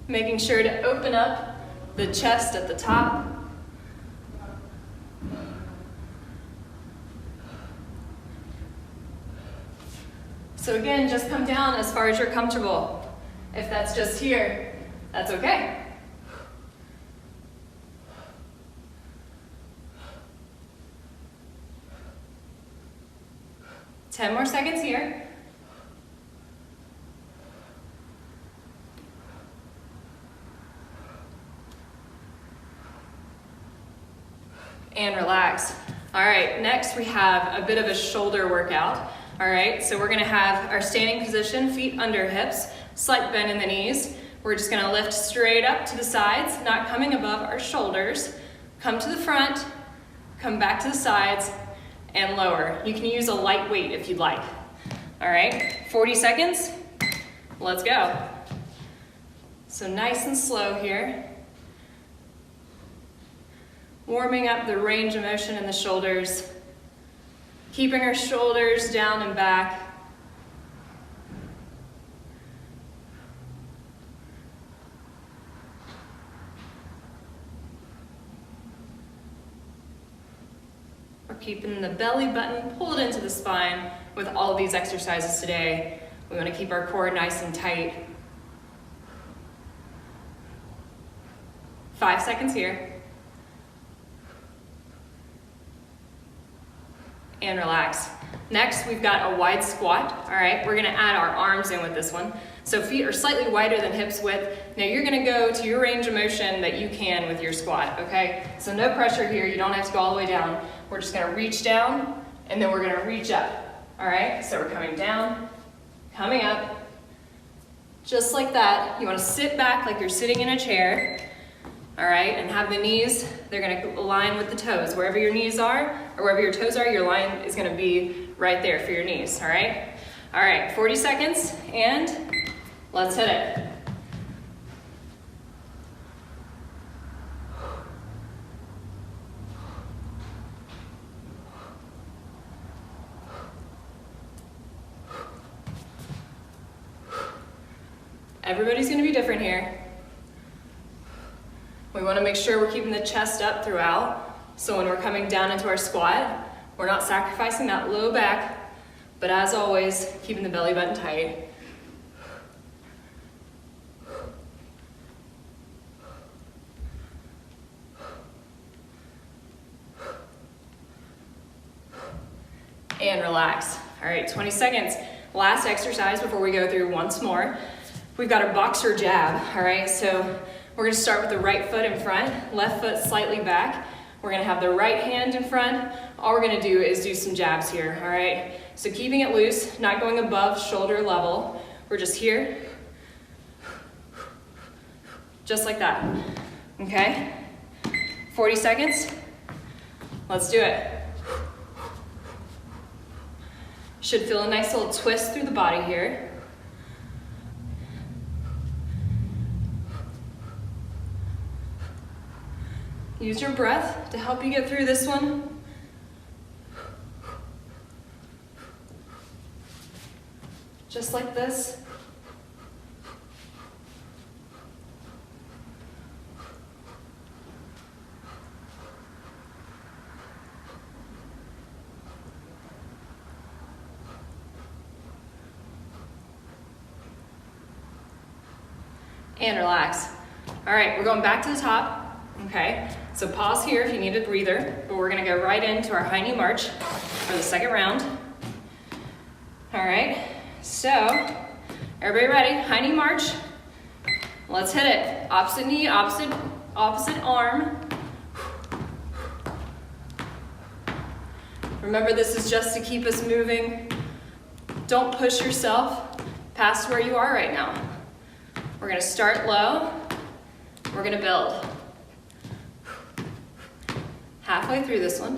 Making sure to open up the chest at the top. So again, just come down as far as you're comfortable. If that's just here, that's okay. 10 more seconds here. And relax. All right, next we have a bit of a shoulder workout. All right, so we're gonna have our standing position, feet under hips, slight bend in the knees. We're just gonna lift straight up to the sides, not coming above our shoulders. Come to the front, come back to the sides, and lower. You can use a light weight if you'd like. All right, 40 seconds, let's go. So nice and slow here. Warming up the range of motion in the shoulders, keeping our shoulders down and back. We're keeping the belly button pulled into the spine with all of these exercises today. We want to keep our core nice and tight. 5 seconds here. And relax. Next, we've got a wide squat. All right, we're gonna add our arms in with this one. So feet are slightly wider than hips width. Now you're gonna go to your range of motion that you can with your squat, okay? So no pressure here, you don't have to go all the way down. We're just gonna reach down, and then we're gonna reach up. All right, so we're coming down, coming up. Just like that. You wanna sit back like you're sitting in a chair. All right, and have the knees, they're gonna align with the toes. Wherever your knees are, or wherever your toes are, your line is gonna be right there for your knees, all right? All right, 40 seconds, and let's hit it. Everybody's gonna be different here. We wanna make sure we're keeping the chest up throughout, so when we're coming down into our squat, we're not sacrificing that low back, but as always, keeping the belly button tight. And relax. All right, 20 seconds. Last exercise before we go through once more. We've got a boxer jab, all right? So we're gonna start with the right foot in front, left foot slightly back. We're gonna have the right hand in front. All we're gonna do is do some jabs here, all right? So keeping it loose, not going above shoulder level. We're just here, just like that, okay? 40 seconds, let's do it. Should feel a nice little twist through the body here. Use your breath to help you get through this one. Just like this. And relax. All right, we're going back to the top, okay? So pause here if you need a breather, but we're gonna go right into our high knee march for the second round. All right, so everybody ready? High knee march. Let's hit it. Opposite knee, opposite arm. Remember, this is just to keep us moving. Don't push yourself past where you are right now. We're gonna start low, we're gonna build. Halfway through this one.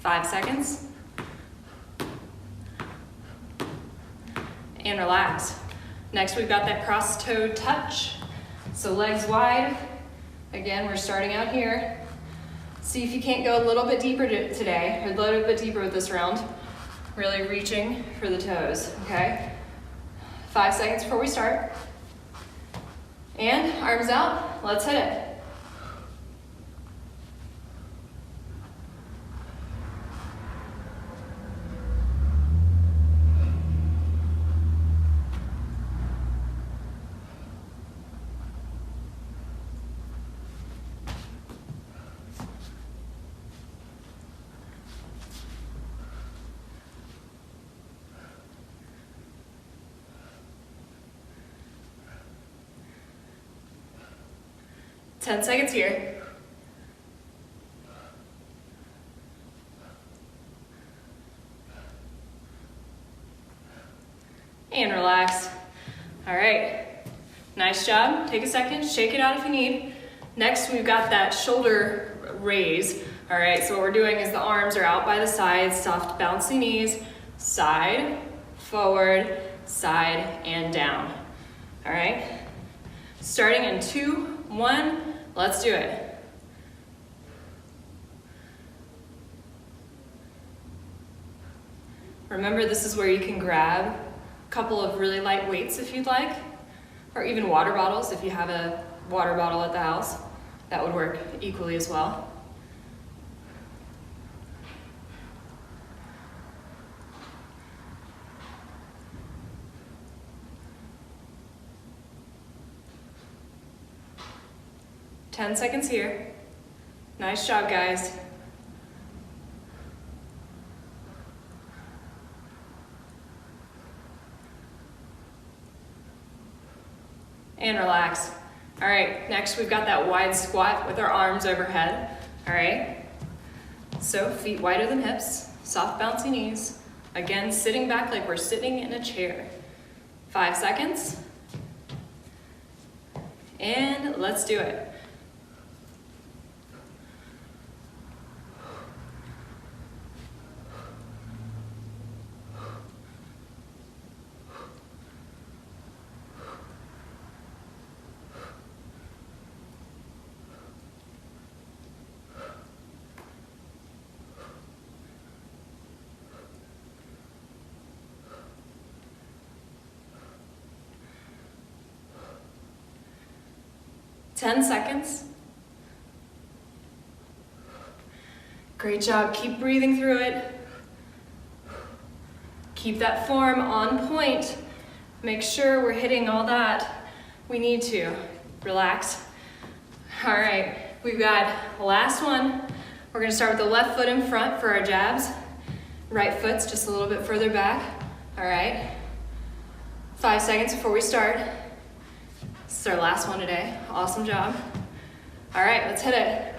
Five seconds. And relax. Next, we've got that cross-toe touch. So legs wide. Again, we're starting out here. See if you can't go a little bit deeper today, or a little bit deeper with this round. Really reaching for the toes, okay? 5 seconds before we start. And arms out, let's hit it. Ten seconds here. And relax. All right, nice job. Take a second, shake it out if you need. Next, we've got that shoulder raise. All right, so what we're doing is the arms are out by the sides, soft bouncy knees, side, forward, side, and down. All right, starting in 2, 1, let's do it. Remember, this is where you can grab a couple of really light weights if you'd like, or even water bottles if you have a water bottle at the house. That would work equally as well. Ten seconds here. Nice job, guys. And relax. All right, next we've got that wide squat with our arms overhead. All right, so feet wider than hips, soft bouncy knees. Again, sitting back like we're sitting in a chair. 5 seconds. And let's do it. 10 seconds. Great job, keep breathing through it. Keep that form on point. Make sure we're hitting all that we need to. Relax. All right, we've got the last one. We're gonna start with the left foot in front for our jabs. Right foot's just a little bit further back. All right. 5 seconds before we start. This is our last one today. Awesome job. All right, let's hit it.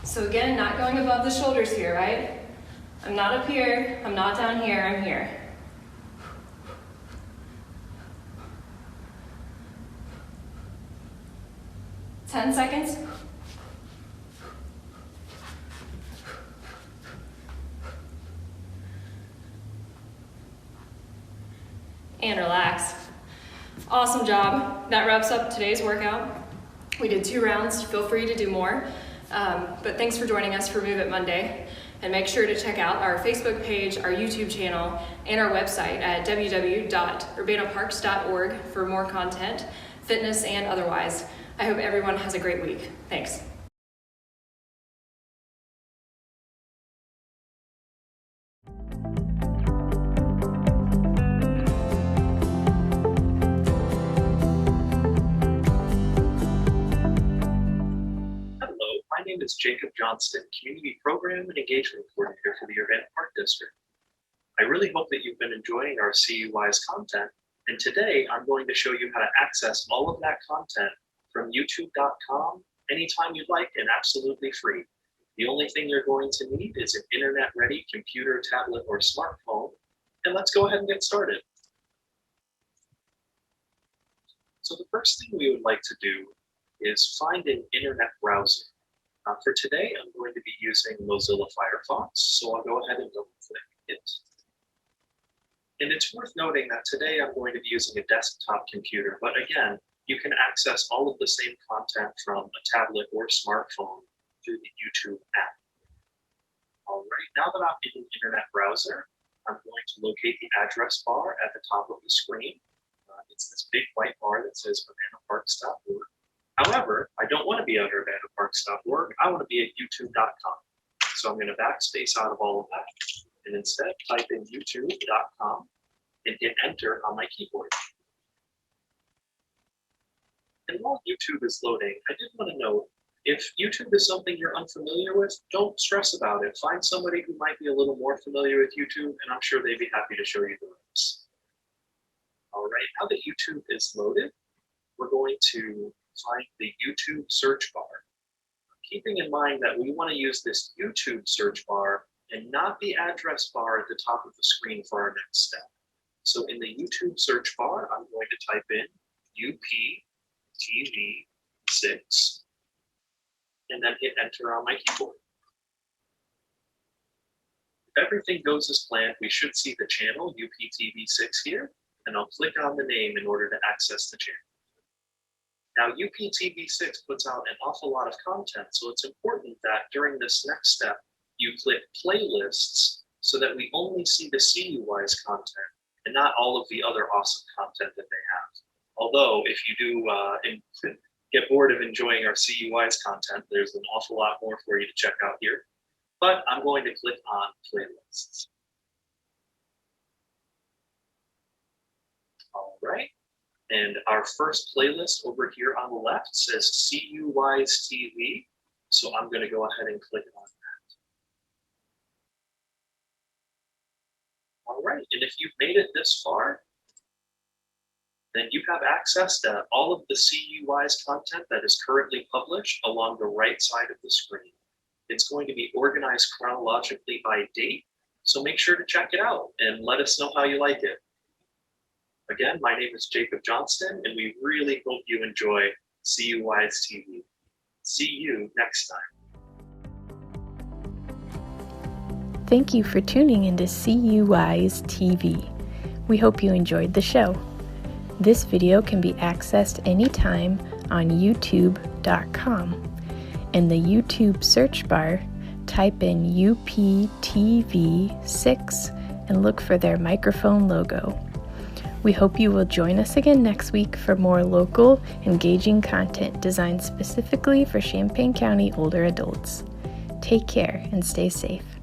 So again, not going above the shoulders here, right? I'm not up here, I'm not down here, I'm here. Ten seconds. And relax. Awesome job. That wraps up today's workout. We did 2 rounds, feel free to do more. But thanks for joining us for Move It Monday. And make sure to check out our Facebook page, our YouTube channel, and our website at www.urbanaparks.org for more content, fitness and otherwise. I hope everyone has a great week. Thanks. My name is Jacob Johnston, Community Program and Engagement Coordinator for the Urbana Park District. I really hope that you've been enjoying our CUWise content, and today I'm going to show you how to access all of that content from youtube.com anytime you'd like and absolutely free. The only thing you're going to need is an internet-ready computer, tablet, or smartphone, and let's go ahead and get started. So the first thing we would like to do is find an internet browser. For today, I'm going to be using Mozilla Firefox, so I'll go ahead and double-click it. And it's worth noting that today I'm going to be using a desktop computer, but again, you can access all of the same content from a tablet or smartphone through the YouTube app. All right, now that I'm in the internet browser, I'm going to locate the address bar at the top of the screen. It's this big white bar that says urbanaparks.org. However, I don't want to be at urbanaparks.org. I want to be at youtube.com. So I'm going to backspace out of all of that and instead type in youtube.com and hit enter on my keyboard. And while YouTube is loading, I did want to note, if YouTube is something you're unfamiliar with, don't stress about it. Find somebody who might be a little more familiar with YouTube, and I'm sure they'd be happy to show you the ropes. All right, now that YouTube is loaded, we're going to find the YouTube search bar. Keeping in mind that we want to use this YouTube search bar and not the address bar at the top of the screen for our next step. So in the YouTube search bar, I'm going to type in UPTV6 and then hit enter on my keyboard. If everything goes as planned, we should see the channel UPTV6 here, and I'll click on the name in order to access the channel. Now, UPTV6 puts out an awful lot of content, so it's important that during this next step, you click playlists so that we only see the CUWise content and not all of the other awesome content that they have. Although, if you do get bored of enjoying our CUWise content, there's an awful lot more for you to check out here. But I'm going to click on playlists. All right. And our first playlist over here on the left says CUWise TV. So I'm going to go ahead and click on that. All right, and if you've made it this far, then you have access to all of the CUWise content that is currently published along the right side of the screen. It's going to be organized chronologically by date, so make sure to check it out and let us know how you like it. Again, my name is Jacob Johnston, and we really hope you enjoy CUWise TV. See you next time. Thank you for tuning into CUWise TV. We hope you enjoyed the show. This video can be accessed anytime on youtube.com. In the YouTube search bar, type in UPTV6 and look for their microphone logo. We hope you will join us again next week for more local, engaging content designed specifically for Champaign County older adults. Take care and stay safe.